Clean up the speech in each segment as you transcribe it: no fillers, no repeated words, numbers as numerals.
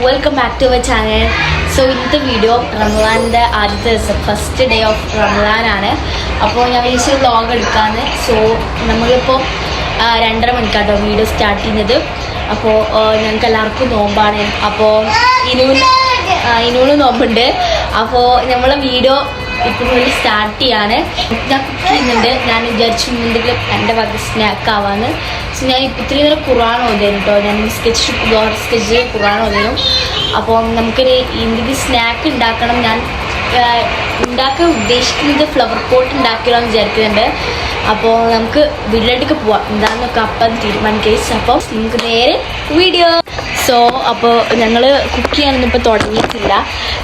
Welcome back to our channel. So ഇന്നത്തെ video റമദാൻ്റെ ആദ്യത്തെ ദിവസം ഫസ്റ്റ് ഡേ ഓഫ് റമദാനാണ്. അപ്പോൾ ഞാൻ വിളിച്ച് വ്ളോഗ് എടുക്കാമെന്ന്. സോ നമ്മളിപ്പോൾ 2:30 മണിക്കാട്ടോ വീഡിയോ സ്റ്റാർട്ട് ചെയ്യുന്നത്. അപ്പോൾ ഞങ്ങൾക്ക് എല്ലാവർക്കും നോമ്പാണ്. അപ്പോൾ ഇനൂന് നോമ്പുണ്ട്. അപ്പോൾ നമ്മളെ വീഡിയോ ഇപ്പോൾ വേണ്ടി സ്റ്റാർട്ട് ചെയ്യാണ്. ഞാൻ കുക്ക് ചെയ്യുന്നുണ്ട്. ഞാൻ വിചാരിച്ചു എന്തെങ്കിലും എൻ്റെ വക സ്നാക്ക് ആവാന്ന്. സോ ഞാൻ ഇത്രയും നേരം ഖുർആൻ ഓതിയിരുന്നു കേട്ടോ. ഞാൻ സ്കെച്ച് ഖുർആൻ ഓതിയിരുന്നു. അപ്പോൾ നമുക്കൊരു എന്തെങ്കിലും സ്നാക്ക് ഉണ്ടാക്കണം. ഞാൻ ഉണ്ടാക്കാൻ ഉദ്ദേശിക്കുന്നത് ഫ്ലവർ പോട്ട് ഉണ്ടാക്കിയാലെന്ന് വിചാരിക്കുന്നുണ്ട്. അപ്പോൾ നമുക്ക് വീട്ടിലേക്ക് പോവാം. എന്താണെന്നൊക്കെ അപ്പം തീരുമാനിക്കേസ്. അപ്പോൾ നമുക്ക് നേരെ വീഡിയോ. സോ അപ്പോൾ ഞങ്ങൾ കുക്ക് ചെയ്യാനൊന്നും ഇപ്പോൾ തുടങ്ങിയിട്ടില്ല.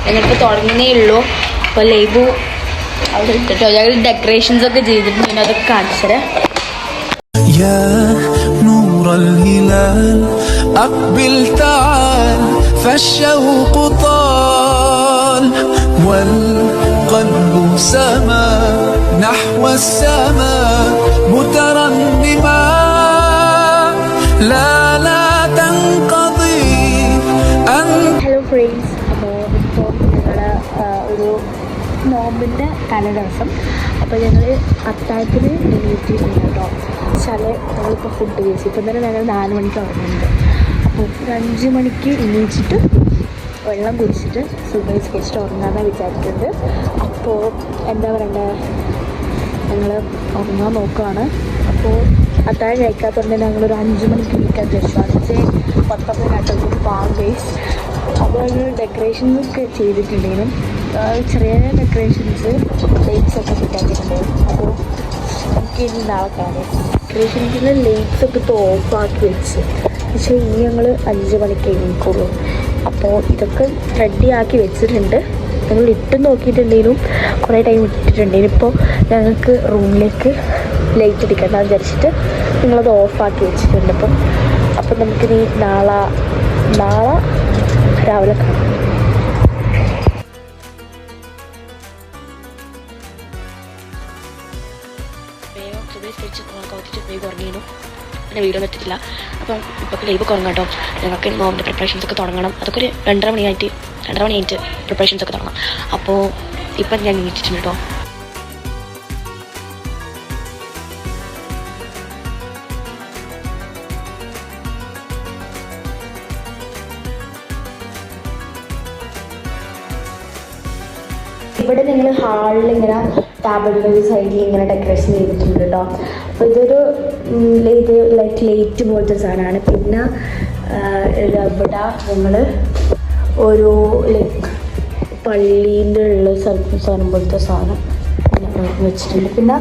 ഞങ്ങളിപ്പോൾ തുടങ്ങുന്നേ ഉള്ളൂ. അപ്പോൾ ലൈബു അവിടെ ഇട്ടിട്ടോ ഞങ്ങൾ ഡെക്കറേഷൻസ് ഒക്കെ ചെയ്തിട്ടുണ്ട്. ഞാൻ അതൊക്കെ കാണിച്ചത്. أقبل تعال فالشوق طال والقلب سما نحو السماء مترنما لا تنقضي ഹലോ ഫ്രണ്ട്സ്. അപ്പോൾ ഇപ്പോൾ ഞങ്ങളുടെ ഒരു നോമ്പിൻ്റെ തലേദിവസം. അപ്പോൾ ഞങ്ങൾ അത്താഴത്തിന് എണീറ്റിട്ടുണ്ട് കേട്ടോ. വെച്ചാൽ ഞങ്ങളിപ്പോൾ ഫുഡ് കഴിച്ചു. ഇപ്പം തന്നെ ഞങ്ങൾ 4 മണിക്ക് ഉറങ്ങുന്നുണ്ട്. അപ്പോൾ ഒരു 5 മണിക്ക് എണീച്ചിട്ട് വെള്ളം കുടിച്ചിട്ട് സുബഹി സ്കെച്ചിട്ട് ഉറങ്ങാമെന്ന് വിചാരിച്ചിട്ടുണ്ട്. അപ്പോൾ എന്താ പറയണ്ടേ, ഞങ്ങൾ ഉറങ്ങാൻ നോക്കുകയാണ്. അപ്പോൾ അത്താഴം കഴിക്കാത്തതുകൊണ്ട് ഞങ്ങളൊരു 5 മണിക്ക് എണീക്കാൻ വിചാരിച്ചു. 5:19 പാം വേസ്. അപ്പോൾ ഞങ്ങൾ ഡെക്കറേഷൻസ് ഒക്കെ ചെയ്തിട്ടുണ്ടെങ്കിലും ചെറിയ ഡെക്കറേഷൻസ് ലൈറ്റ്സ് ഒക്കെ കിട്ടാക്കിയിട്ടുണ്ടായിരുന്നു. അപ്പോൾ നമുക്ക് ഇനി നാളെ കാണാം. ഡെക്കറേഷൻസിൽ ലൈറ്റ്സ് ഒക്കെ ഓഫാക്കി വെച്ച്. പക്ഷേ ഇനി ഞങ്ങൾ 5 മണിക്ക് എണീക്കുള്ളൂ. അപ്പോൾ ഇതൊക്കെ റെഡിയാക്കി വെച്ചിട്ടുണ്ട്. ഞങ്ങൾ ഇട്ട് നോക്കിയിട്ടുണ്ടെങ്കിലും കുറേ ടൈം ഇട്ടിട്ടുണ്ടെങ്കിലും ഇപ്പോൾ ഞങ്ങൾക്ക് റൂമിലേക്ക് ലൈറ്റ് അടിക്കണ്ട വിചാരിച്ചിട്ട് നിങ്ങളത് ഓഫാക്കി വെച്ചിട്ടുണ്ട്. അപ്പം നമുക്കിനി നാളെ രാവിലെ കാണാം. ഉറങ്ങിയിരുന്നു. പിന്നെ വീഡിയോ പറ്റില്ല. അപ്പം ഇപ്പോൾ ലൈവ് കുറഞ്ഞു കേട്ടോ. ഞങ്ങൾക്ക് നോമ്പിൻ്റെ പ്രിപ്പറേഷൻസ് ഒക്കെ തുടങ്ങണം. അതൊക്കെ ഒരു 2:30 മണിയായിട്ട് പ്രിപ്പറേഷൻസ് ഒക്കെ തുടങ്ങാം. അപ്പോൾ ഇപ്പം ഞാൻ എണീറ്റിട്ടുണ്ട് കേട്ടോ. ഇവിടെ നിങ്ങൾ ഹാളിൽ ഇങ്ങനെ ടേബിളിൻ്റെ ഒരു സൈഡിൽ ഇങ്ങനെ ഡെക്കറേഷൻ ചെയ്തിട്ടുണ്ട് കേട്ടോ. അപ്പോൾ ഇതൊരു ലൈറ്റ് പോലത്തെ സാധനമാണ്. പിന്നെ ഇവിടെ ഞങ്ങൾ ഒരു പള്ളീൻ്റെ ഉള്ള സാധനം പോലത്തെ സാധനം വെച്ചിട്ടുണ്ട്. പിന്നെ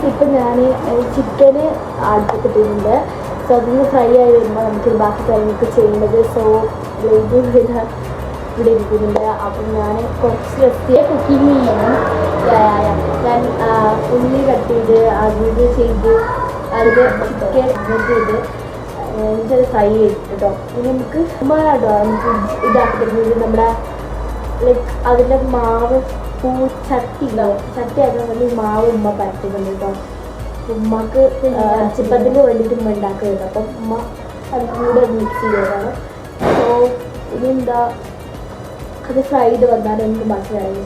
ഇപ്പം ഞാൻ ചിക്കന് അടുപ്പിട്ടിട്ടുണ്ട്. സോ അതിന് ഫ്രൈ ആയി വരുമ്പോൾ നമുക്ക് ബാക്കി കാര്യങ്ങളൊക്കെ ചെയ്യേണ്ടത്. സോ ഇവിടെ ഇരിക്കുന്നുണ്ട്. അപ്പം ഞാൻ കുറച്ച് റെസിപ്പി കുക്കിംഗ് ചെയ്യണം. ഞാൻ ഉള്ളി കട്ട് ചെയ്ത് അത് ചെയ്ത് അതിൽ ചിക്കൻ ചെയ്ത് എനിക്കത് ഫ്രൈ ചെയ്തിട്ട് കേട്ടോ. ഇനി നമുക്ക് കേട്ടോ നമുക്ക് ഇതാക്കി തരുന്നത് നമ്മുടെ അതിൻ്റെ മാവ് ചട്ടി ആക്കാൻ വേണ്ടി മാവ് ഉമ്മ പരത്തുന്നുണ്ട് കേട്ടോ. ഉമ്മക്ക് ചിപ്പത്തിന് വേണ്ടിയിട്ട് ഉമ്മ ഉണ്ടാക്കുന്നുണ്ട്. അപ്പം ഉമ്മ അത് കൂടെ മിക്സ് ചെയ്തതാണ്. സോ ഇനി എന്താ അത് ഫ്രൈ ചെയ്ത് വന്നാൽ എനിക്ക് മനസ്സിലായി.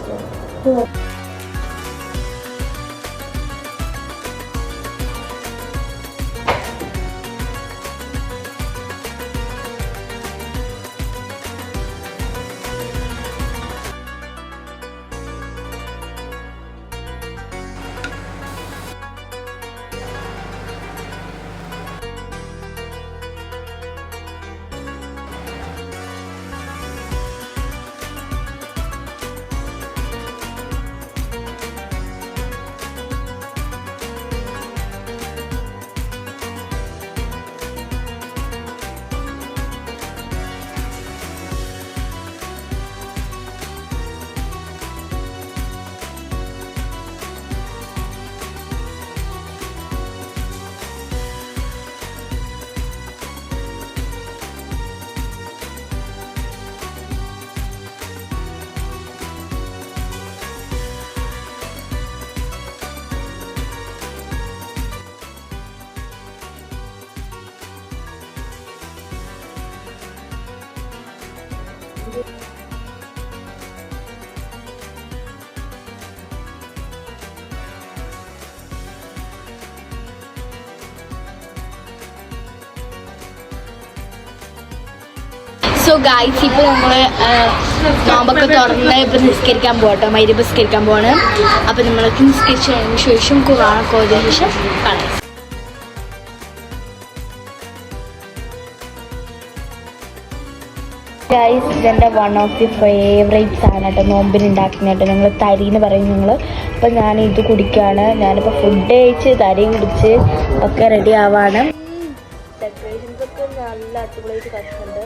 സോ ഗൈസ്, ഇപ്പോൾ നമ്മൾ നോമ്പൊക്കെ തുറന്ന് ഇപ്പം നിസ്കരിക്കാൻ പോകട്ടോ, മഗ്‌രിബ് നിസ്കരിക്കാൻ പോവാണ്. അപ്പം നമ്മൾക്ക് നിസ്കരിച്ചതിന് ശേഷം ഖുർആനൊക്കെ ഓതിയതിന് ശേഷം കാണാം. ഗൈസ്, ഇതെൻ്റെ വൺ ഓഫ് ദി ഫേവറേറ്റ്സ് ആണ് കേട്ടോ, നോമ്പിന് ഉണ്ടാക്കുന്ന കേട്ടോ. ഞങ്ങൾ തരി എന്ന് പറയും ഞങ്ങൾ. അപ്പം ഞാനിത് കുടിക്കുകയാണ്. ഞാനിപ്പോൾ ഫുഡ് കഴിച്ച് തരിയും കുടിച്ച് ഒക്കെ റെഡി ആവാണ്. ഡെക്കറേഷൻസൊക്കെ നല്ല അടിപൊളിയായിട്ട് കഷ്ടമുണ്ട്.